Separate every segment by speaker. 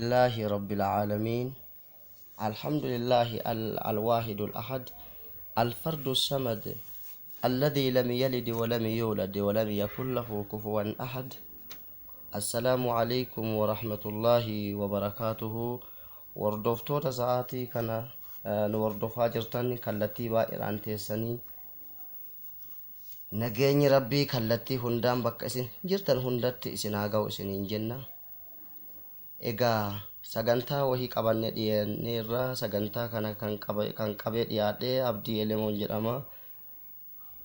Speaker 1: لله رب العالمين. الحمد لله الواحد الأحد الفرد الصمد الذي لم يلد ولم يولد ولم يكن له كفوا أحد. السلام عليكم ورحمة الله وبركاته. وردفتو ساعتي كان نوردفا جرتني كالتي بائران تيسني نجيني ربي كالتي هندام بكسين جرتن هندت إسناغو إسنين جنة. Egaa sagantaa wahii qabanne dhiyeerra sagantaa kana kan qabee dhiyaadhe Abdii Elemoon jedhama.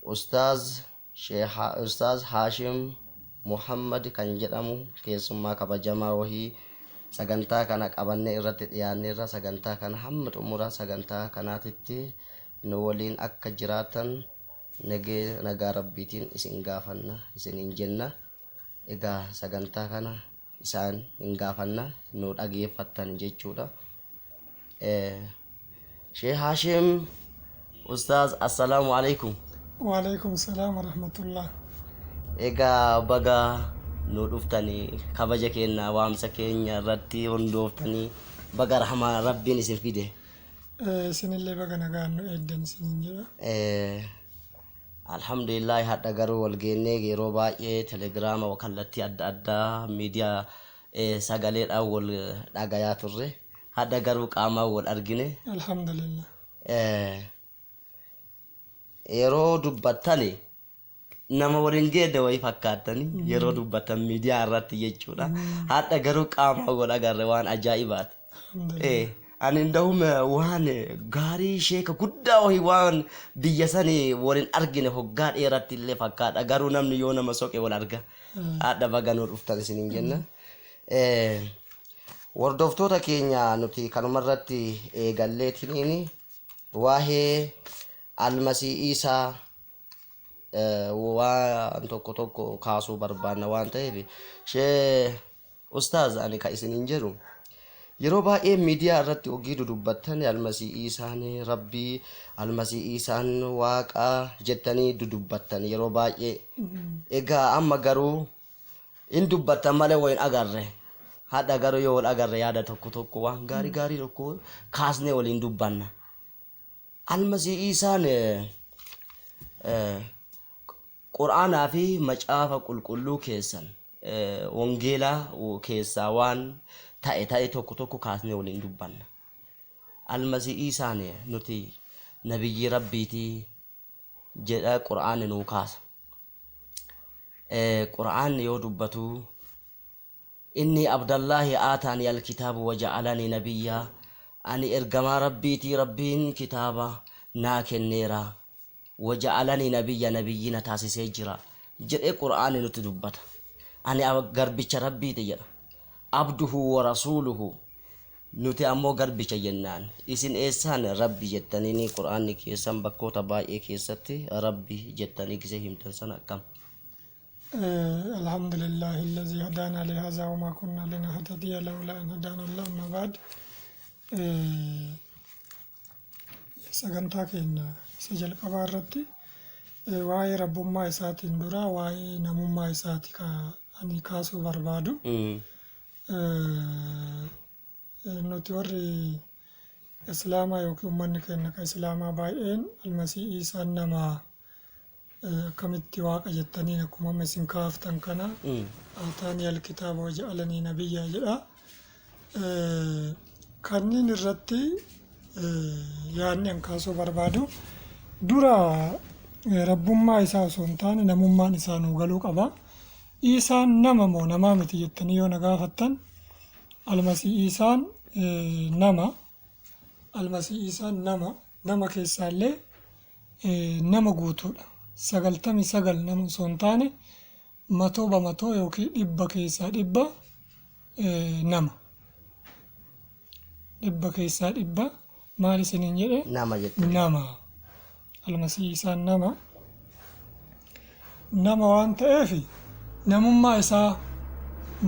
Speaker 1: Ustaaz Haashim Muhammad kan jedhamu keessummaa kabajamaa wahii sagantaa kana qabanne irratti dhiyaanneerra. Sagantaa kana hamma xumura sagantaa kanaatitti nu waliin akka jiraatan nagaa rabbiitiin isin gaafanna isiniin jenna. Egaa sagantaa kana isaan hin gaafanna nu dhageeffattan jechuudha. Sheikh Hashim, Ustaaz, assalamu alaikum.
Speaker 2: Wa alaikum salam wa rahmatullah.
Speaker 1: Egaa baga nu dhuftanii kabaja keenya waamsa keenya irratti hundooftanii baga rahmaa rabbiin isin fide.
Speaker 2: Isinillee baga nagaan nu eeddan isiniin jira.
Speaker 1: Alhamdulillah hadda garuu wal geennee yeroo baay'ee telegiraama kallattii adda addaa miidiyaa sagaleedhaan wal dhagayaa turre. Hadda garuu qaamaan wal argine.
Speaker 2: Alhamdulillah.
Speaker 1: Yeroo dubbattani nama waliin geedde wayii fakkaatanii yeroo dubbatan miidiyaa irratti jechuudha. Hadda garuu qaamaan wal agarre waan ajaa'ibaati. Ani ndahum waan gaarii sheeka guddaa wahii waan biyya sanii waliin argine hoggaa dheeratti illee fakkaata. Garuu namni yoo nama soqe wal arga. Hadda baga nu dhuftan isiniin jenna. Wardoftoota keenya nuti kanumarratti eegalleetiniin waa'ee Almasii Isaa waan tokko kaasuu barbaanna waan ta'eef Ustaaz ani ka isiniin jedhu yeroo baay'ee miidiyaa irratti ogii dudubbattan Almasii Isaan Rabbii Almasii Isaan Waaqa jettanii dudubbattan yeroo baay'ee. Egaa amma garuu in dubbattan malee wayin agarre. Hadda garuu yoo wal agarre yaada tokko waan gaarii tokko kaasnee waliin dubbanna. Almasii Isaan Qur'aanaa fi macaafa qulqulluu keessan wangeelaa keessaa waan ta'e tokko kaasnee waliin dubbanna. Almasii Isaan nuti nabiyyi rabbiitii jedha Qur'aanni nuu kaasa. Qur'aanni yoo dubbatu inni Abdallahi aataani alkitaabu waja'alani nabiyyaa ani ergamaa rabbiitii rabbiin kitaaba naa kenneera waja'alani nabiyyina taasisee jira jedhee Qur'aanni nutti dubbata. Ani garbicha rabbiiti jedha. Abduhu wa rasuluhu nuti ammoo garbicha jennaan. Isin eessaan rabbi jettanii Qur'aanni keessan bakkoota baay'ee keessatti rabbi jettanii gisee himtan sana akkam?
Speaker 2: الحمد لله الذي هدانا لهذا وما كنا لنهتدي لولا أن هدانا الله. أما بعد sagantaa keenya isa jalqabaa irratti waa'ee rabbummaa isaatiin dura waa'ee namummaa isaati ani kaasuu barbaadu. Nuti warri islaamaa yookiin uummanni keenya ka islaamaa baay'een Almasii Isaan nama akkamitti waaqa jettanii akkuma isin kaaftan kana aataanii alkitaaba waja'alanii nabiyyaa jedha. Kanneen irratti yaadni an kaasuu barbaadu dura rabbummaa isaa osoo hin taane namummaan isaa nuu galuu qaba. Isaan nama moo namaa miti jettanii yoo na gaafattan Almasii Isaan nama. Almasii Isaan nama keessaallee nama guutuudha. 99 nama osoo hin taane 100 yookiin 100 keessaa 100 nama. 100 keessaa 100 maal isiniin jedhe?
Speaker 1: Nama jettanii.
Speaker 2: Nama. Almasii Isaan nama waan ta'eef namummaa isaa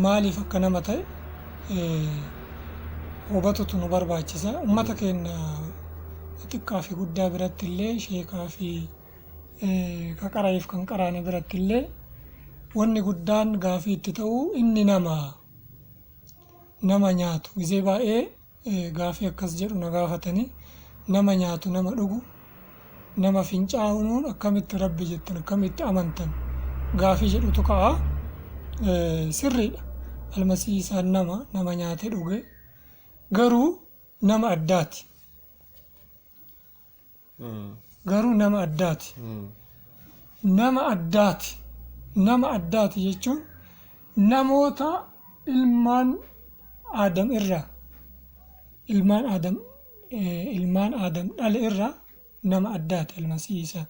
Speaker 2: maaliif akka nama ta'e hubatutu nu barbaachisa. Uummata keenya xiqqaa fi guddaa biratti illee sheekaa fi kaqaraaf kan qaraane biratti illee wanni guddaan gaafii itti ta'u inni nama nama nyaatu gizee baay'ee gaafii akkas jedhu na gaafatanii nama nyaatu nama dhugu nama fincaa'uun akkamitti rabbi jettan akkamitti amantan gaafii jedhutu ka'a sirriidha almasii isaan nama nyaate dhuge garuu nama addaati garuu nama addaati nama addaati jechuun namoota ilmaan Adam irraa ilmaan Adam dhale irraa nama addaati almasii isaa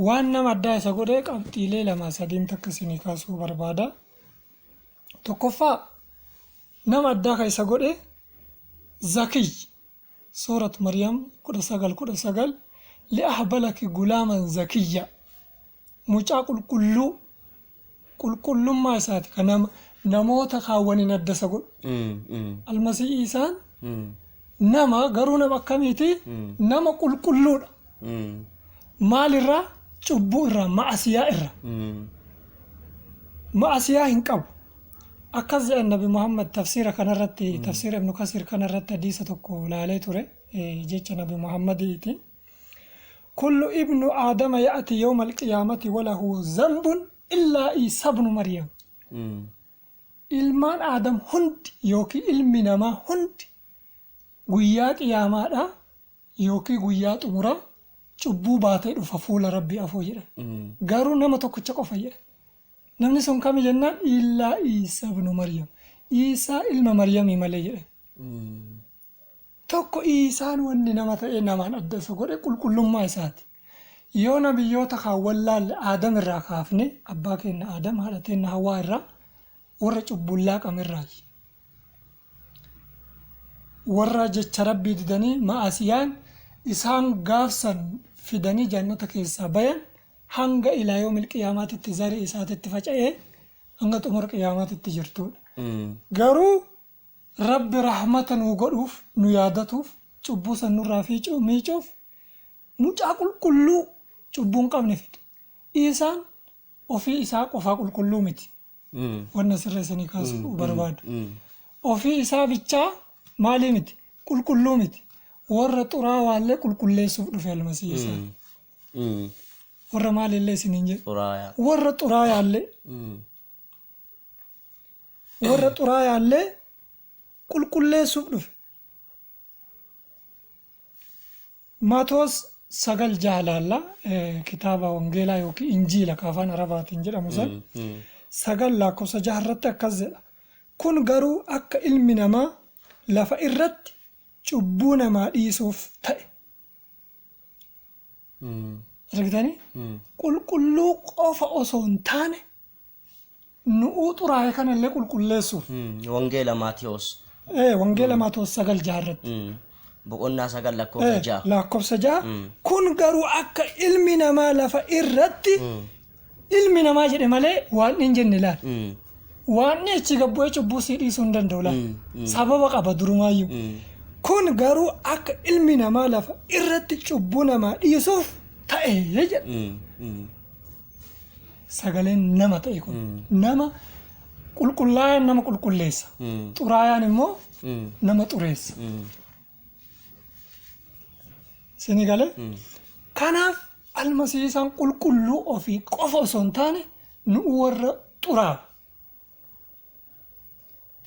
Speaker 2: waan nama addaa isa godhee qabxiilee 2-3 takka isinii kaasuu barbaada tokkoffaa nama addaa ka isa godhe zakiy suurat maryam 19 li'ahbalaki gulaaman zakiyya mucaa qulqullummaa isaati ka namoota kaawwaniin adda isa godhu almasii isaan nama garuu nama akkamiiti nama qulqulluudha maalirraa cubbuu irraa ma'asiyaa irraa ma'asiyaa hin qabu akkas jedhan nabi Muhammad tafsiira kanarratti tafsiira ibnu Kasiir kanarratti hadiisa tokko laalee ture jecha nabi Muhammadiiti kullu ibnu aadama ya'ti yawma alqiyaamati walahu zambun illaa Iisaa ibnu Maryam ilmaan Aadam hundi yookiin ilmi namaa hundi guyyaa qiyaamaadha yookiin guyyaa xumuraa cubbuu baatee dhufa fuula rabbii afoo jedha garuu nama tokkicha qofa jedha namni sun kami jennaan illaa Iisaa ibnu Maryam Iisaa ilma Maryamii malee jedha tokko Iisaan wanni nama ta'ee namaan adda isa godhe qulqullummaa isaati yoo nabiyyoota kaawwan laalle Aadam irraa kaafne abbaa keenya Aadam haadha teenya Hawwaa irraa warra cubbullaa qamirraayi warra jecha rabbii didanii ma'asiyaan isaan gaafsan fidanii jannata keessaa bayan hanga ilaa yoomil qiyaamaatitti zarii isaatitti faca'ee hanga xumura qiyaamaatitti jirtuudha garuu rabbi rahmata nuu godhuuf nu yaadatuuf cubbuu san nurraa miicuuf mucaa qulqulluu cubbuun qabne fide Iisaan ofii isaa qofaa qulqulluu miti wanna sirreessanii kaasuu barbaadu ofii isaa bichaa maalii miti qulqulluu miti warra xuraawaallee qulqulleessuuf dhufe almasii isaa warra maalillee isiniin jedhu warra xuraayaallee qulqulleessuuf dhufe Maatoos 9 jaalalla kitaaba wangeelaa yookiin injiila ka afaan arabaatiin jedhamu san 9 lakkoofsa 6 irratti akkas jedha kun garuu akka ilmi namaa lafa irratti cubbuu namaa dhiisuuf ta'e argitanii qulqulluu qofa osoo hin taane nu'uu xuraa'e kanallee qulqulleessuuf
Speaker 1: wangeela Maatiyos
Speaker 2: 9 irratti
Speaker 1: boqonnaa 9 lakkoofsa
Speaker 2: 6 kun garuu akka ilmi namaa lafa irratti ilmi namaa jedhe malee waan hin jenne laal waan achi gabbu'ee cubbuu sii dhiisuu hin danda'u laal sababa qaba durumaayyuu kun garuu akka ilmi namaa lafa irratti cubbuu namaa dhiisuuf ta'e jedha sagaleen nama ta'e kun nama qulqullaa'aan nama qulqulleessa xuraayaan immoo nama xureessa sini galee kanaaf almasiisaan qulqulluu ofii qofa osoo hin taane nu warra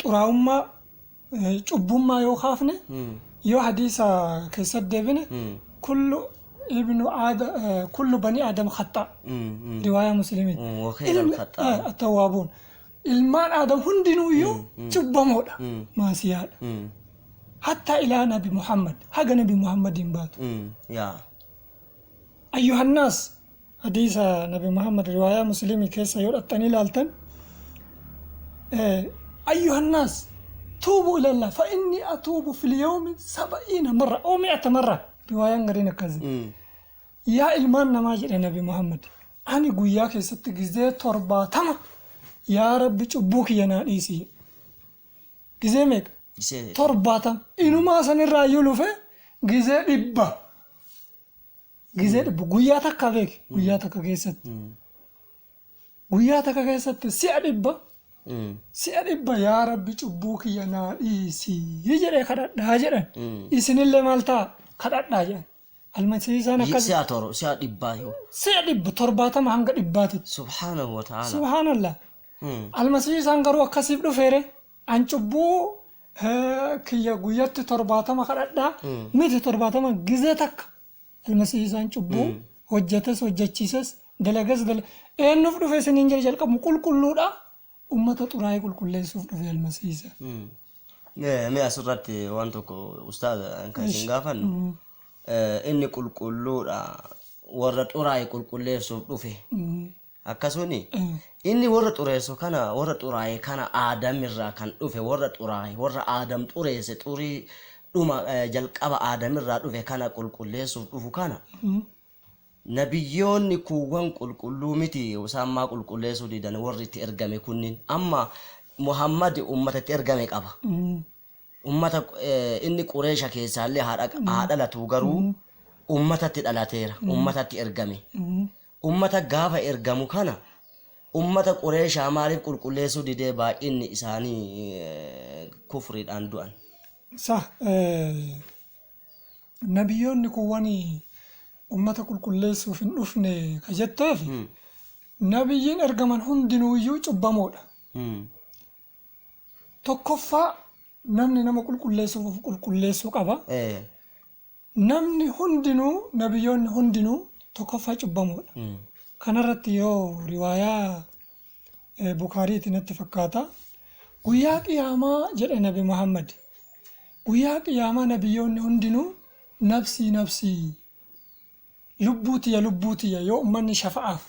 Speaker 2: xuraa'ummaa cubbummaa yoo kaafne yoo hadiisa keessatti deebine kullu bani aadam khaxaa riwaayaa musliimiin attawaabuun ilmaan aadam hundinuu iyyuu cubbamoodha maasiyaadha hattaa ilaa nabi Muhammad haga nabi Muhammadiin baatu ayyuhannaas hadiisa nabi Muhammad riwaayaa musliimii keessa yoo dhaxxanii ilaaltan ayyuhannaas توبوا إلى الله فإني أتوب في اليوم 70 مرة أو 100 مرة رواية غرينة كذا يا إلمان نماجر النبي محمد أنا قوياك ستجزء تربة تما يا رب تبوك يا ناديسي جزمك تربة تما إنه ما سنر رايولو في جزء إبا جزء قوياتك كذاك قوياتك كيست قوياتك كيست سعر إبا si'a dhibba yaa rabbi cubbuu kiyya naa dhiisii jedhee kadhadhaa jedhan isinillee maal ta'a kadhadhaa jedhan almasiisaan akkas
Speaker 1: si'a dhibbaa yoo
Speaker 2: si'a dhibba 70 hanga 100
Speaker 1: subhaanahu wa ta'ala
Speaker 2: subhaanallah almasiisaan garuu akkasiif dhufeere an cubbuu kiyya guyyatti 70 kadhadhaa miti 70 gizee takka almasiisaan cubbuu hojjetes hojjechiises dalagas eenyuuf dhufe isiniin jira jalqabu qulqulluudha ummata xuraa'ee qulqulleessuuf dhufe almasiisa.
Speaker 1: Mee asirratti waan tokko ustaaza kan isin gaafannu inni qulqulluudha warra xuraa'ee qulqulleessuuf dhufe akkasuni inni warra xureessu kana warra xuraa'ee kana aadamirraa kan dhufe warra xuraa'ee warra aadam xureesse xurii dhuma jalqaba aadamirraa dhufe kana qulqulleessuuf dhufu kana nabiyyoonni kuuwwan qulqulluu miti isaan maa qulqulleessuu didan warri itti ergame kunniin amma Muhammad ummatatti ergame qaba ummata inni Qureesha keessaallee haa dhalatu garuu ummatatti dhalateera ummatatti ergame ummata gaafa ergamu kana ummata Qureeshaa maaliif qulqulleessuu didee baay'inni isaanii kufriidhaan du'an
Speaker 2: nabiyyoonni kuuwwan ummata qulqulleessuuf hin dhufne ka jetteef nabiyyiin ergaman hundinuuyyuu cubbamoodha tokkoffaa namni nama qulqulleessuuf qulqulleessuu qaba namni hundinuu nabiyyoonni hundinuu tokkoffaa cubbamoodha kanarratti yoo riwaayaa Bukaariitiin natti fakkaata guyyaa qiyaamaa jedhe nabi Muhammad guyyaa qiyaamaa nabiyyoonni hundinuu nafsii lubbuutiya yoo ummanni shafa'aaf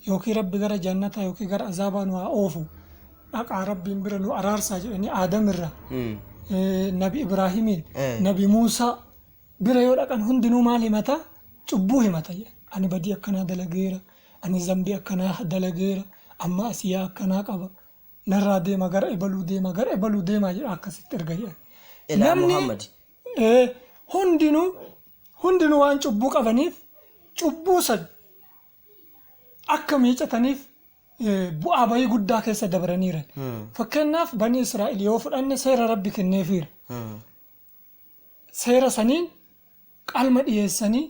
Speaker 2: yookiin rabbi gara jannataa yookiin gara azaabaa nu haa oofu dhaqaa rabbiin bira nu araarsaa jedhanii aadamirra nabi Ibraahimiin nabi Muusaa bira yoo dhaqan hundinuu maal himata cubbuu himata ani badii akkanaa dalageera ani zambii akkanaa dalageera amma asiyaa akkanaa qaba narraa deema gara ebaluu deema jedha akkasitti erga jedhan namni hundinuu waan cubbuu qabaniif cubbuu sad akka miicataniif bu'aa bayii guddaa keessa dabaraniiran fakkeenyaaf bani Israa'el yoo fudhanne seera rabbi kenneefiira seera saniin qalma dhiyeessanii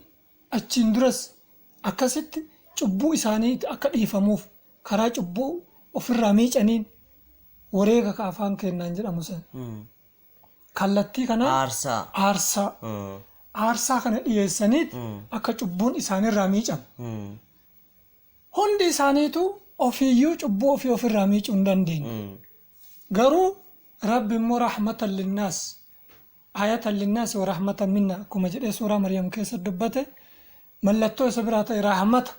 Speaker 2: achiin duras akkasitti cubbuu isaanii akka dhiifamuuf karaa cubbuu ofirraa miicaniin wareega ka afaan kennaan jedhamu san kallattii kana aarsaa kana dhiyeessaniit akka cubbuun isaanirraa miicamu hundi isaaniitu ofiiyyuu cubbuu ofirraa miicuu hin dandeenye garuu rabbi immoo rahmatan linnaas ayatan linnaas wa rahmatan minna akkuma jedhee suuraa Maryam keessa dubbate mallattoo isa biraa ta'e rahmata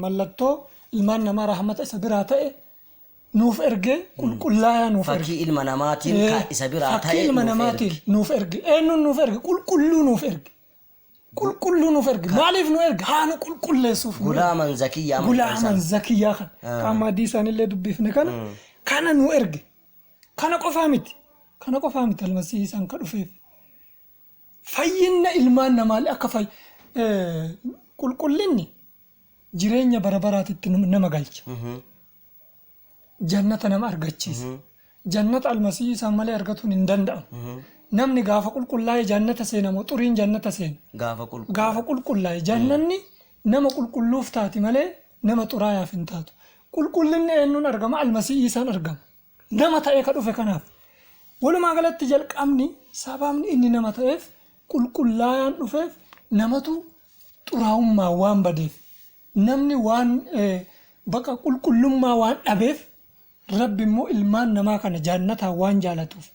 Speaker 2: mallattoo ilmaan namaa rahmata isa biraa ta'e nuuf erge qulqullaa'aa nuuf erge
Speaker 1: fakkii ilma namaatiin ka isa biraa ta'e
Speaker 2: fakkii ilma namaatiin nuuf erge eenyuun nuuf erge qulqulluu nuuf erge maaliif nu erge haa nu qulqulleessuuf
Speaker 1: gulaaman
Speaker 2: zakiyyaa kan qaama adii isaanillee dubbifne kana nu erge kana qofaa miti almasiisaan ka dhufeef fayyinna ilmaan namaa akka qulqullinni jireenya bara baraatitti nama galcha jannata nama argachiisa jannata almasiisaan malee argatuun hin danda'amu namni gaafa qulqullaa'e jannata seenamu xuriin jannata seena gaafa qulqullaa'e jannanni nama qulqulluuf taati malee nama xuraayaaf hin taatu qulqullinni eenyuun argama almasiisaan argama nama ta'ee ka dhufe kanaaf walumaa galatti jalqabni sababni inni nama ta'eef qulqullaa'aan dhufeef namatu xuraa'ummaa waan badeef namni waan baqa qulqullummaa waan dhabeef rabbi immoo ilmaan namaa kana jannataa waan jaalatuuf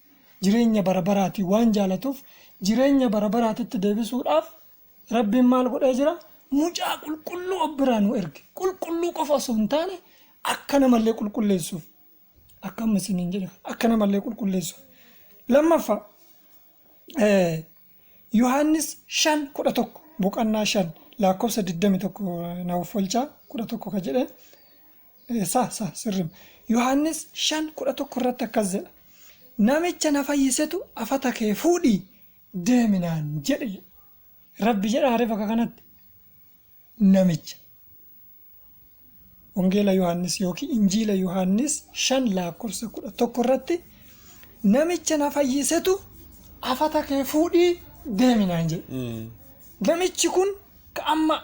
Speaker 2: jireenya bara baraatii waan jaalatuuf jireenya bara baraatitti deebisuudhaaf rabbiin maal godhee jira mucaa qulqulluu biraa nu erge qulqulluu qofa osoo hin taane akka namallee qulqulleessuuf akkam isiniin jedhe akka namallee qulqulleessuuf lammaffaa Yohaannis 5:11 boqonnaa 5 lakkoofsa 21 naaf folchaa 11 ka jedhe sirrim Yohaannis 5:11 irratti akkas jedha namicha na fayyisetu afata kee fuudhii deeminaan jedhe rabbi jedha ariifa kanatti namicha wangeela Yohaannis yookiin injiila Yohaannis 5:11 irratti namicha na fayyisetu afata kee fuudhii deeminaan jedhe. Namichi kun ka amma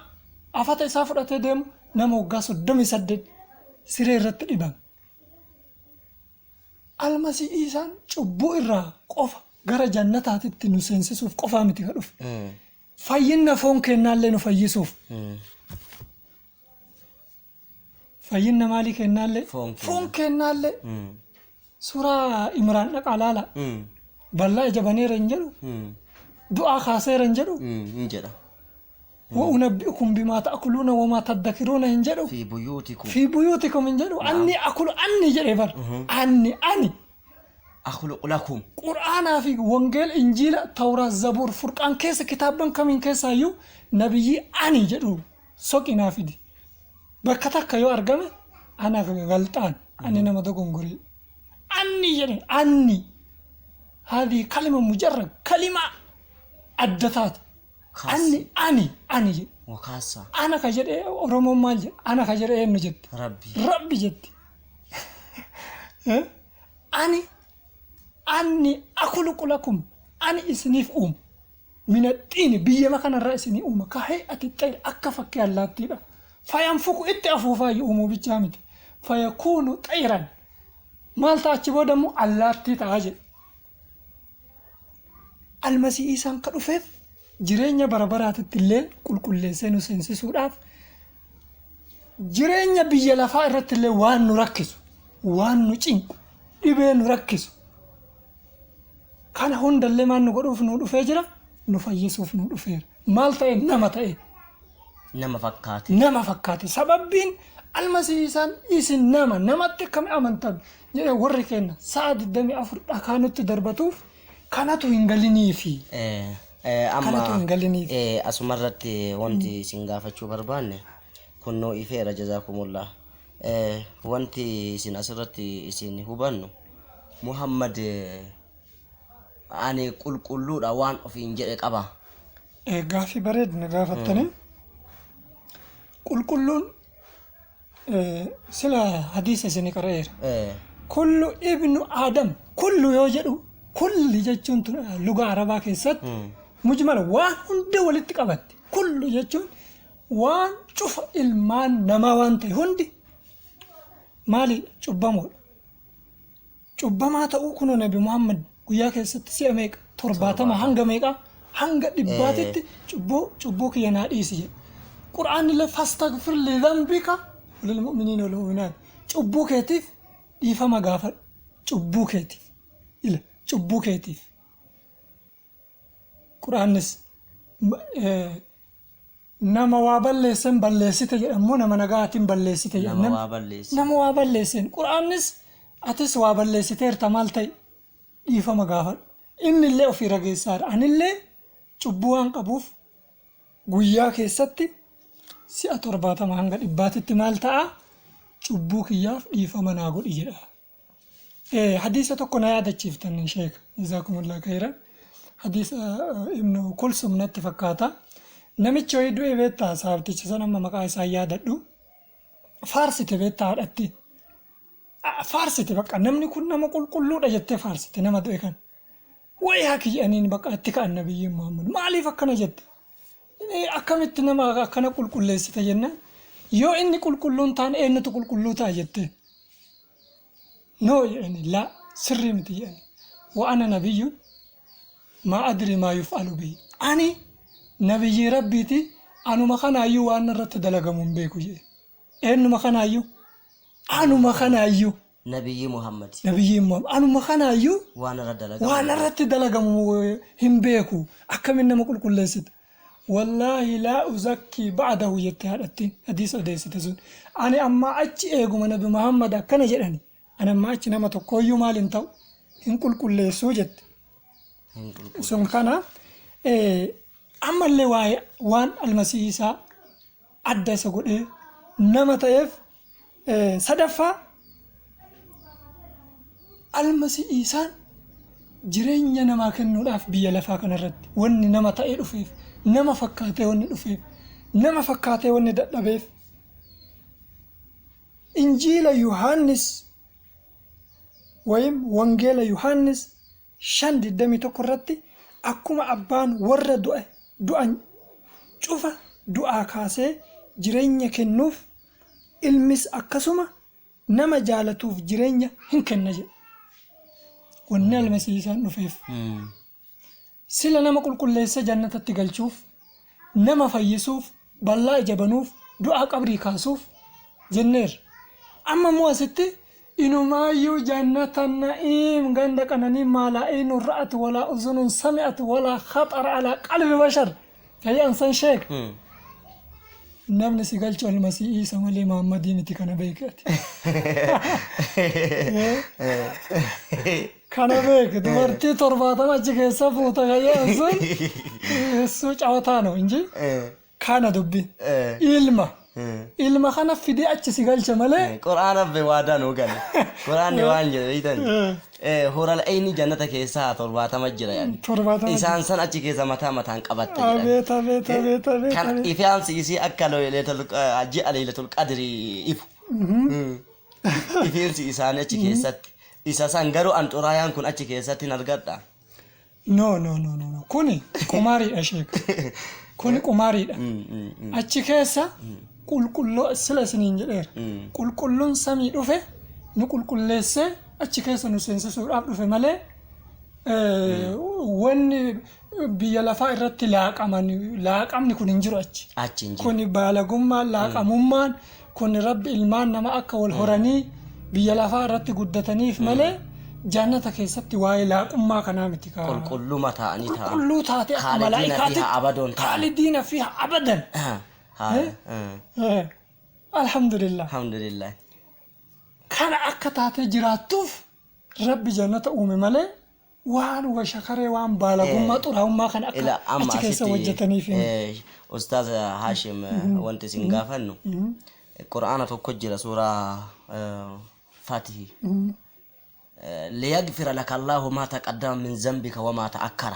Speaker 2: afata isaa fudhatee deemu nama waggaa 38 siree irratti dhibame. Almasii Iisaan cubbuu irraa qofa gara jannataatitti nu seensisuuf qofaa miti ka dhufe. Fayyinna foon kennaallee nu fayyisuuf. Fayyinna maalii kennaallee? Foon kennaallee. Suuraa Imraan dhaqaa laala. Bal'aa ija baneera hin jedhu. Du'aa kaaseera hin jedhu.
Speaker 1: Hin jedha.
Speaker 2: وأنبئكم بما تأكلون وما تدكرون هنجرو
Speaker 1: في بيوتكم
Speaker 2: هنجرو أني أكل أني جريبر أني
Speaker 1: أخلق لكم
Speaker 2: قرآن في وانجيل إنجيل توراة زبور فرقان كيس كتابا كمين كيس أيو نبي أني جرو سوكي نافدي بكتك يو أرقمي أنا غلطان أني نمدو قنقري أني جري أني هذه كلمة مجرد كلمة أدتات أني
Speaker 1: وخاصة
Speaker 2: أنا كجد أورومو مال أنا كجد نجد ربي جد أني أخلق لكم أني إسنيف من الدين بيا ما كان الرئيسني كهيئة الطير أكفك الله تيرا فينفق إتأفوفا يومو بجامد فيكون طيرا مال تأتشبو دمو الله تيتاجد المسيح إسان كدوفيف jireenya barabaraatitti illee qulqulleessee nu seensisuudhaaf jireenya biyya lafaa irratti illee waan nu rakkisu waan nu cinqu dhibee nu rakkisu kana hundallee maan nu godhuuf nu dhufee jira nu fayyisuuf nu dhufeera maal ta'e nama fakkaate sababbiin almasiisaan isin namatti akkami amantan jedhee warri kenna sa'a 24 dhakaa nutti darbatuuf kanatu hin galiniifi.
Speaker 1: Amma asumarratti wanti isin gaafachuu barbaanne kunnoo ifeera jazakumullah. Wanti isin asirratti isin hubannu Muhammad ani qulqulluudha waan ofiin jedhe qaba.
Speaker 2: Gaaffii bareedina gaafattanii qulqulluun sila hadiisa isin qara'eera. Kullu ibnu Adam kullu yoo jedhu kulli jechuun lugaa arabaa keessatti mujmala waan hunda walitti qabatti kullu jechuun waan cufa ilmaan namaa waan ta'e hundi maali cubbamoodha. Cubbamaa ta'uu kunoo Nabi Muhammad guyyaa keessatti si'a meeqa 70 hanga meeqa hanga 100tti cubbuu kiyya naa dhiisi jedhe. Qur'aanni illee fastaghfir li dhanbika lil mu'miniina wal mu'minaat cubbuu keetiif dhiifama gaafadhu cubbuu keetiif. Qur'aannis nama waa balleessan balleessite jedhamoo nama nagaatiin balleessite jedhama. Nama waa balleessan Qur'aannis atis waa balleessiteerta maal ta'e dhiifama gaafadhu. Inni illee ofii rageessaadha. Anillee cubbuu waan qabuuf guyyaa keessatti si'a 70 hanga 100tti maal ta'a cubbuu kiyyaaf dhiifama naa godhi jedha. Hadiisa tokko na yaadachiiftan sheeka jazaakumullah khairan. Hadiisa ibnu Kulsum natti fakkaata. Namichi wayii du'e beektaa saabticha sana amma maqaa isaa yaadadhu. Faarsite beektaa haadhatti. Faarsite bakka namni kun nama qulqulluudha jettee faarsite nama du'e kan. Wayii haa kiyyaniin bakka itti ka'an nabiyyiin Muhammad. Maaliif akkana jette? Akkamitti nama akkana qulqulleessite jennaan yoo inni qulqulluun taane eenyutu qulqulluu ta'a jettee. No jedhani laa sirrii miti jedhani. Wa'ana nabiyyuun ما أدري ما يفعل به أني نبي ربيتي أنا ما خنا أيو وأنا رت دلقة من بيكو جي إنه ما خنا أيو أنا ما خنا أيو
Speaker 1: نبي محمد
Speaker 2: أنا ما خنا أيو
Speaker 1: وأنا
Speaker 2: رت دلقة من بيكو أكم إنما كل ست والله لا أزكي بعده يتهادتين حديث تزون أنا أما أتشي إيجو من نبي محمد كنا جراني أنا ما أتشي نما تقويو مال انتو إن كل سوجت sun kana ammallee waan almasiisaa adda isa godhee nama ta'eef sadaffaa almasiisaan jireenya namaa kennuudhaaf biyya lafaa kanarratti wanni nama ta'ee dhufeef nama fakkaatee wanni dhufeef nama fakkaatee wanni dadhabeef injiila Yohaannis wayim wangeela Yohaannis 5:21 irratti akkuma abbaan warra du'an cufa du'aa kaasee jireenya kennuuf ilmis akkasuma nama jaalatuuf jireenya hin kenna jedha. Wanni almasiisaan dhufeef sila nama qulqulleessa jannatatti galchuuf, nama fayyisuuf, bal'aa ija banuuf, du'aa qabrii kaasuuf jenneerra. Amma immoo asitti inumaayyuu jannatan na'iim ganda qananii maalaa'iin ra'at walaa uzunun sami'at walaa khaxara alaa qalbi bashar fayyaan san sheek. Namni si galchu almasii Isa malee Muhammadii miti kana beekati. Kana beek dubartii 70 achi keessa fuuta fayyaan sun cawataa no inji kana dubbi ilma kana fidee achi si galcha malee
Speaker 1: Quraana be waadaan hogale Quraanni waan jedhe beeytan horal ayni jannata keessa 70 jira yani
Speaker 2: 70
Speaker 1: isaan san achi keessa mataan qabatte
Speaker 2: abeet
Speaker 1: kan ifiansi isi akka leelatul aji alaylatul qadri ifu ifiansi isaan achi keessatti isa san garuu anxuraayaan kun achi keessatti argadha.
Speaker 2: No kuni qumaariidha sheek. Kuni qumaariidha. Achi keessa qulqulloo sila isiniin jedheera. Qulqulluun samii dhufe nu qulqulleessee achi keessa nu seensisuudhaaf dhufe malee wanni biyya lafaa irratti laaqamni kun hin jiru achi. Kuni baalagummaan laaqamummaan kuni rabbi ilmaan nama akka wal horanii biyya lafaa irratti guddataniif malee jannata keessatti waa'ee laaqummaa kanaa miti kaa.
Speaker 1: Qulqulluma ta'anii ta'a.
Speaker 2: Qulqulluu taate akka malaa'ikaatti khaalidiina fiihaa abadan. Alhamdulillah. Kana akka taatee jiraattuuf rabbi jannata uume malee waan washakaree waan baalagummaa xuraa'ummaa kana akka achi keessa hojjetaniif.
Speaker 1: Ustaaz Haashim wanti isin gaafannu Quraana tokko jira suuraa Faatihi. ليغفر لك الله ما تقدم من ذنبك وما تأخر.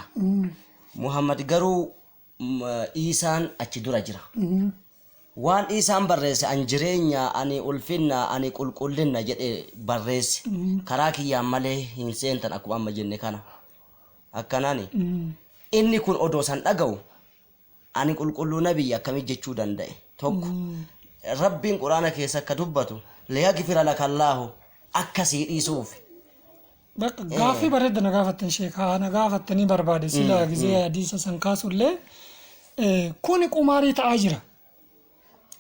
Speaker 1: محمد قرو إيسان أتشدور جرا. وان إيسان بريس أنجرينيا أني ألفنا أني كلنا جد بريس كراكي يا ماله إنسان تنأكو أما جنة كنا أكناني إني كن أدوسان أجو أني كلنا بيا كمي جتشودان ده توك ربين قرآن كيسا كتبته ليغفر لك الله أكسي إيسوف.
Speaker 2: Gaaffii bareedda na gaafattan sheekaa na gaafattanii barbaade sila gizee hadiisa san kaasullee kuni qumaarii ta'aa jira.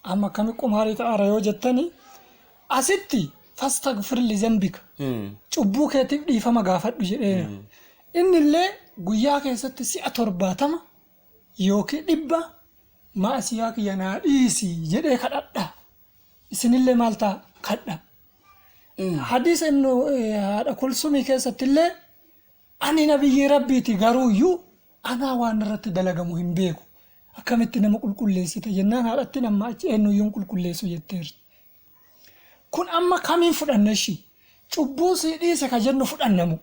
Speaker 2: Amma akkami qumaarii ta'aara yoo jettani asitti fastaghfir li zambika cubbuu keetiif dhiifama gaafadhu jedheera. Inni illee guyyaa keessatti si'a 70 yookiin 100 maasiyaa kiyya naa dhiisi jedhee kadhadha. Isinillee maal ta'a kadha. Hadis inno hada kulsumi keessattillee ani nabiyyi rabbiiti garuuyyuu ana waan irratti dalagamu hin beeku akkamitti nama qulqulleessite jennaan haadhatti nama achi eenyuyyuun qulqulleessu jetteerti. Kun amma kamiin fudhanne shi cubbuu si dhiise ka jennu fudhannamu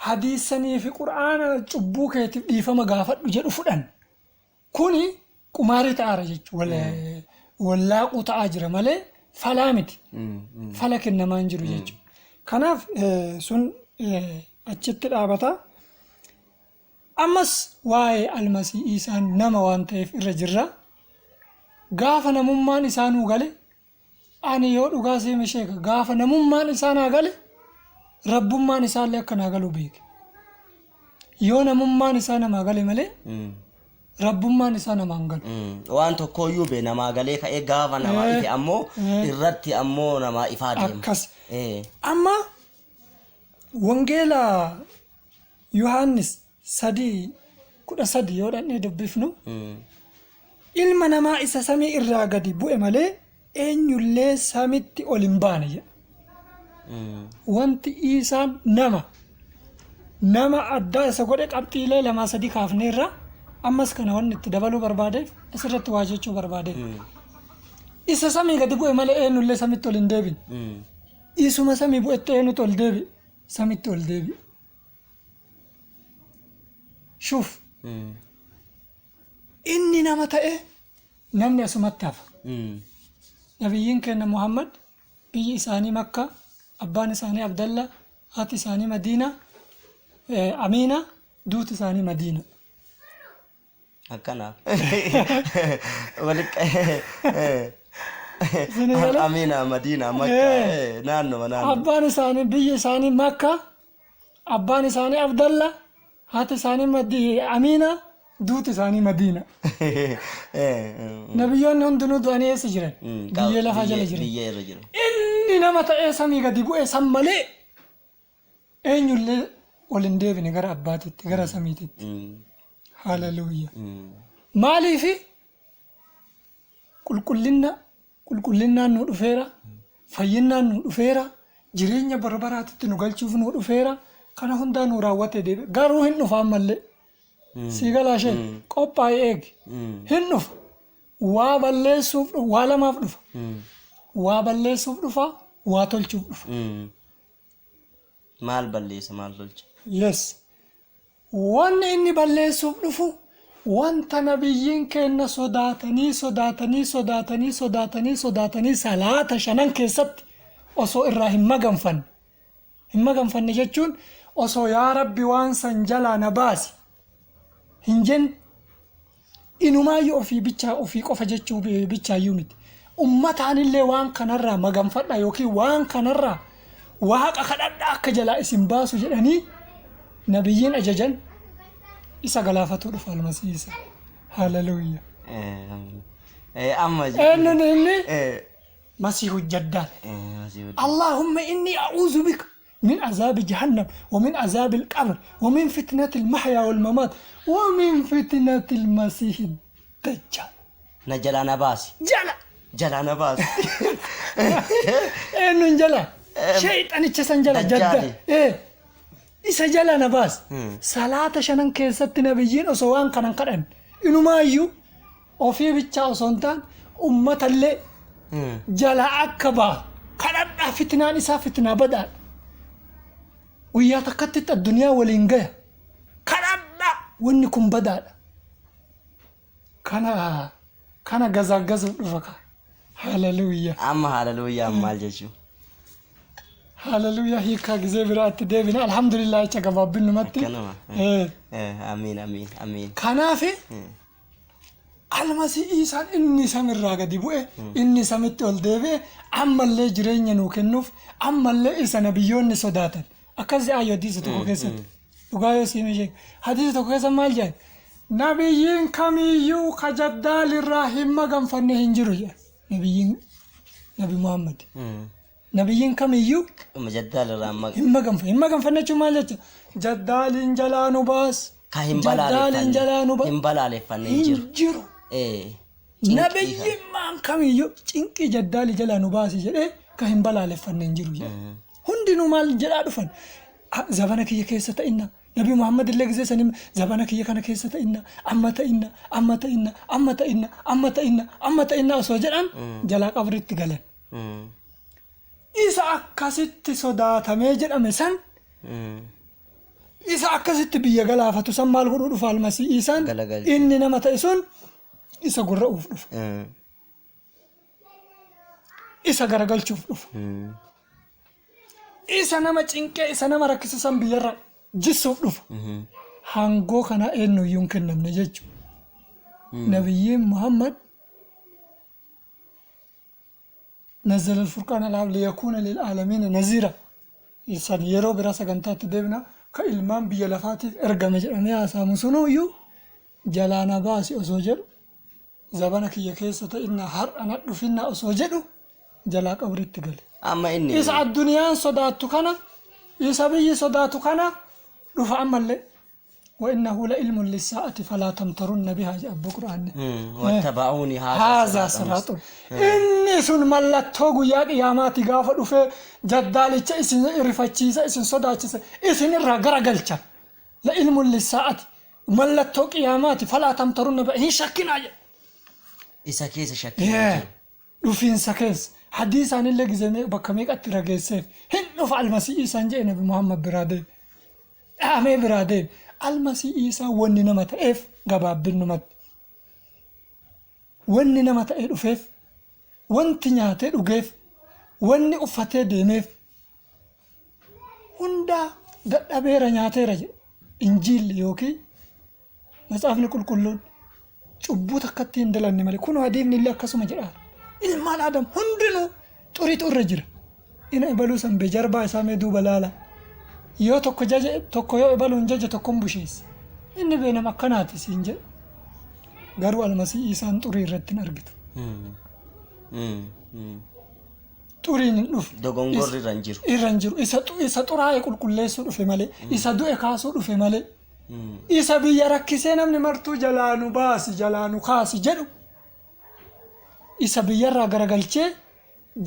Speaker 2: hadiisanii fi quraana cubbuu keetiif dhiifama gaafadhu jedhu fudhanna. Kuni qumaarii ta'aara jechuudha wallaaquu ta'aa jira malee falaa miti. Fala kennamaa hin jiru jechuudha. Kanaaf sun achitti dhaabata. Ammas waa'ee almasii Isaan nama waan ta'eef irra jirra. Gaafa namummaan isaanuu gale ani yoo dhugaa seeme sheeka gaafa namummaan isaanaa gale rabbummaan isaallee akka naa galu beeke. Yoo namummaan isaa namaa gale malee rabbummaan isaa namaan galu.
Speaker 1: Waan tokkoyyuu be namaa galee ka'ee gaafa namaa ife ammoo irratti ammoo namaa ifaa deema.
Speaker 2: Akkas. Amma wangeela Yohaannis 3:13 yoo dhannee dubbifnu ilma namaa isa samii irraa gadi bu'e malee eenyullee samitti ol hin baane jedha. Wanti Isaan nama addaa isa godhe qabxiilee 2-3 kaafneerra ammas kana wanni itti dabaluu barbaadeef asirratti waa jechuu barbaadeef. Isa samii gadi bu'e malee eenyullee samitti ol hin deebine. Isuma samii bu'etti eenyutu ol deebi'e samitti ol deebi'e. Shuuf inni nama ta'e namni asumatti hafa. Nabiyyiin keenya Muhammad biyyi isaanii Makka, abbaan isaanii Abdalla, haati isaanii Madiina, Amiina, duuti isaanii Madiina.
Speaker 1: akkana Amiina Madiina Makka naannoo
Speaker 2: abbaan isaanii biyyi isaanii Makka, abbaan isaanii Abdalla, haati isaanii Amiina, duuti isaanii Madiina. Nabiyyoonni hundinuu du'anii eessa jiran? Biyyee lafaa jala jiran.
Speaker 1: biyyee irra jiru.
Speaker 2: Inni nama ta'ee samii gadi bu'ee san malee eenyullee ol hin deebine gara abbaatitti, gara samiititti. Haleluuyaa. Maaliifi qulqullinnaan nu dhufeera, fayyinaan nu dhufeera, jireenya bara baraatitti nu galchuuf nu dhufeera. Kana hundaa nu raawwatee deebi'e. Garuu hin dhufa ammallee. Sii galaa ishee qophaa'ee eegi. Hin dhufa. Waa balleessuuf dhufa. Waa lamaaf dhufa. Waa balleessuuf dhufa. Waa tolchuuf dhufa.
Speaker 1: Maal balleessa maal tolcha?
Speaker 2: Yes. Wanni inni balleessuuf dhufu wanta nabiyyiin keenya sodaatanii salaata 5 keessatti osoo irraa hin maganfanne. Hin maganfanne jechuun osoo yaa Rabbi waan san jalaa na baasi hin jenne inumaayyuu ofii qofa jechuu bichaayyuu miti. Ummataanillee waan kanarraa maganfadha yookiin waan kanarraa waaqa kadhadha akka jalaa isin baasu jedhanii nabiyyiin ajajan isa galaafatuu dhufa almasiisa. Haleluuyaa.
Speaker 1: Amma
Speaker 2: inni masiihu jaddaal. Allahumma inni a'uuzu bika من عذاب جهنم ومن عذاب القبر ومن فتنة المحيا والممات ومن فتنة المسيح الدجال.
Speaker 1: نجلا نباسي جلا نباسي
Speaker 2: إنه جلا شيطان يتشسن جلا جدا إسا جلا نباس صلاة شنن كيست نبيين أسوان كنن كرن إنه ما يو وفي بيتشا أسونتان أمة اللي جلا أكبا كرن فتنة نسا فتنة بدأ ويا تكتت الدنيا والإنجاز كرنا ونكم بدأ كان جزا ركا. هاللويا.
Speaker 1: أما هاللويا أما الجشو.
Speaker 2: هاللويا هي كجزء برات ديفنا الحمد لله يشكر بابنا متى.
Speaker 1: آمين آمين آمين.
Speaker 2: كنافي. المسيح إنسان إني سامر راجع ديبوه إني سامت والديبه أما اللي جرينا نوكنوف أما اللي إنسان بيون نسوداتن. أكذا أيو ديس تقول كذا تقول سيمشي هذه تقول كذا مال جاي نبيين كميو خجدال الرحيم ما كان فنه هنجروا نبيين نبي محمد نبيين كميو
Speaker 1: مجدال الرحيم
Speaker 2: ما كان فنه شو مال جدال إنجلانو باس جدال إنجلانو باس
Speaker 1: إنبلالي فنه
Speaker 2: هنجروا نبيين ما كميو إنك جدال إنجلانو باس جري كهنبلالي فنه هنجروا هندنو مال جلاد فن زبانك هي كيسة إنا نبي محمد اللي جزء سنيم زبانك هي كان كيسة إنا أمة إنا سوجران جلاك أفريت تقلن إذا أكست صدا تميجر أمسان إذا أكست بيا جلا فتسمى الغرور فالمسي إنسان إننا متى إنسان إذا قرأ أوف إذا قرأ شوف isa nama cinqee isa nama rakkisisan biyyarra jisuuf dhufa hangoo kana eenyuyyuu hin kennamne jechuudha. Nabiyyiin Muhammad نزل الفرقان العام ليكون للعالمين نذيرا إنسان يرو براسا كنتات ديبنا كإلمان بيلافات إرقام جرمي آسامو سنويو جلانا باسي أسوجر زبانك يكيسة إنا هر أنا رفنا أسوجر جلاك أوريت تقل
Speaker 1: أما إني
Speaker 2: إذا الدنيا صداتو كان إذا بي صداتو كان رفع أمالي وإنه لعلم للساعة فلا تمترن بها أبو قرآن
Speaker 1: واتبعوني
Speaker 2: هذا صراط إني سن ملتوغو يا قياماتي غافر رفع جدالي إسن رفتشيسا إسن صداتشيسا إسن الرقرقلشا لعلم للساعة ملتوغ قياماتي فلا تمترن بها هي شكنا
Speaker 1: إسا كيس شكنا
Speaker 2: رفين سكيس حديث عن اللي جزمي بكميك أترجسف هن نفع المسيح سانجي نبي محمد برادي أمي برادي المسيح إيسا وننا متى إف جباب بنمت وننا متى إف ونتنيات رجف wanni uffatee deemeef hundaa dadhabeera nyaateera jedhe injiilli yookiin matsaafni qulqulluun cubbuu takkatti hin dalanne malee kun hadiifni illee akkasuma jedha ilmaan Adam hundinuu xuriitu irra jira ina ibaluu san bejarbaa isaa mee duuba laala yoo tokko jaje tokko yoo ibaluun jaje tokkon busheessa inni beenam akkanaati siin jedhe garuu almasii isaan xurii irratti hin argitu xuriin hin dhufu
Speaker 1: dogongorri
Speaker 2: irran jiru isa xuraa'e qulqulleessuu dhufe malee isa du'e kaasuu dhufe malee isa biyya rakkisee namni martuu jalaanu baasi jalaanu kaasi jedhu isa biyyarraa garagalchee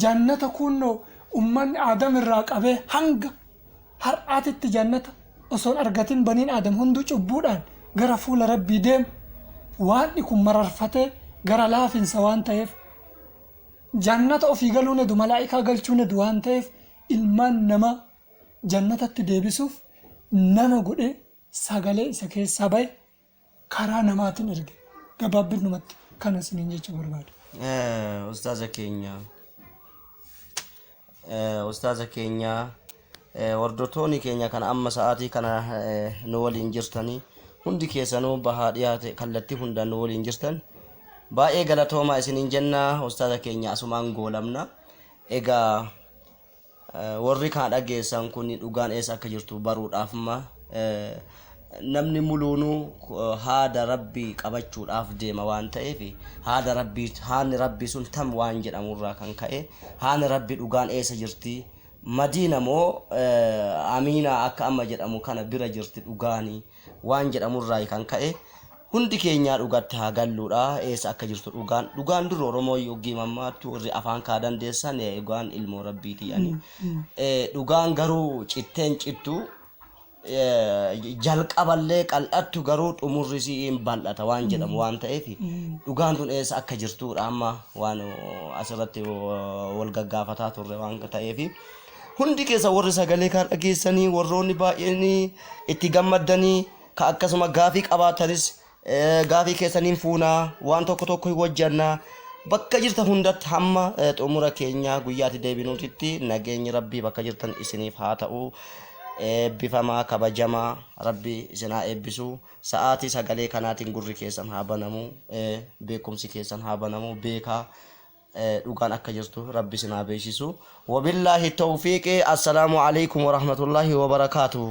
Speaker 2: jannata kunnoo ummanni Adam irraa qabee hanga har'aatitti jannata osoon argatin baniin Adam hunduu cubbuudhaan gara fuula Rabbii deemu waan kun mararfatee gara laafinsa waan ta'eef jannata ofii galuun edu malaa'ikaa galchuun edu waan ta'eef ilmaan nama jannatatti deebisuuf nama godhee sagalee isa keessaa bahe karaa namaatiin erge gabaabinumatti kana isiniin jechuu barbaada.
Speaker 1: Ustaaza keenya hordoftoonni keenya kan amma sa'aatii kana nu waliin jirtanii hundi keessanuu bahaa dhiyaate kallattii hundaan nu waliin jirtan baay'ee galatoomaa isiniin jenna. Ustaaza keenya asumaan goolamna. Egaa warri kan dhageessan kun dhugaan eessa akka jirtu baruudhaaf namni muluunuu haada Rabbii qabachuudhaaf deema waan ta'eef haadni Rabbii sun tam waan jedhamurraa kan ka'e haadni Rabbii dhugaan eessa jirti Madiina moo Amiina akka amma jedhamu kana bira jirti dhugaanii waan jedhamurraa kan ka'e hundi keenya dhugatti haa galluudha eessa akka jirtu dhugaan dur Oromoo yookiin mammaattu warri afaan kaa dandeessan dhugaan ilmoo Rabbiiti yani dhugaan garuu citteen cittu jalqaballee qal'attu garuu xumurrisiin bal'ata waan jedhamu waan ta'eef dhugaan tun eessa akka jirtuudha amma waan asirratti wal gaggaafataa turre waan ta'eef hundi keessa warri sagalee kan dhageessanii warroonni baay'een itti gammadanii ka akkasuma gaafii qabaatanis gaafii keessaniin fuunaa waan tokko hojjannaa bakka jirta hundatti hamma xumura keenya guyyaatti deebinuutitti nageenyi Rabbii bakka jirtan isiniif haa ta'u. Eebbifamaa kabajamaa Rabbi isinaa eebbisu sa'aatii sagalee kanaatiin gurri keessan haa banamu beekumsi keessan haa banamu beekaa dhugaan akka jirtu Rabbi isinaa beeksisu wabillaahi tawfiiqi assalaamu alaykum wa rahmatullaahi wa barakaatuh.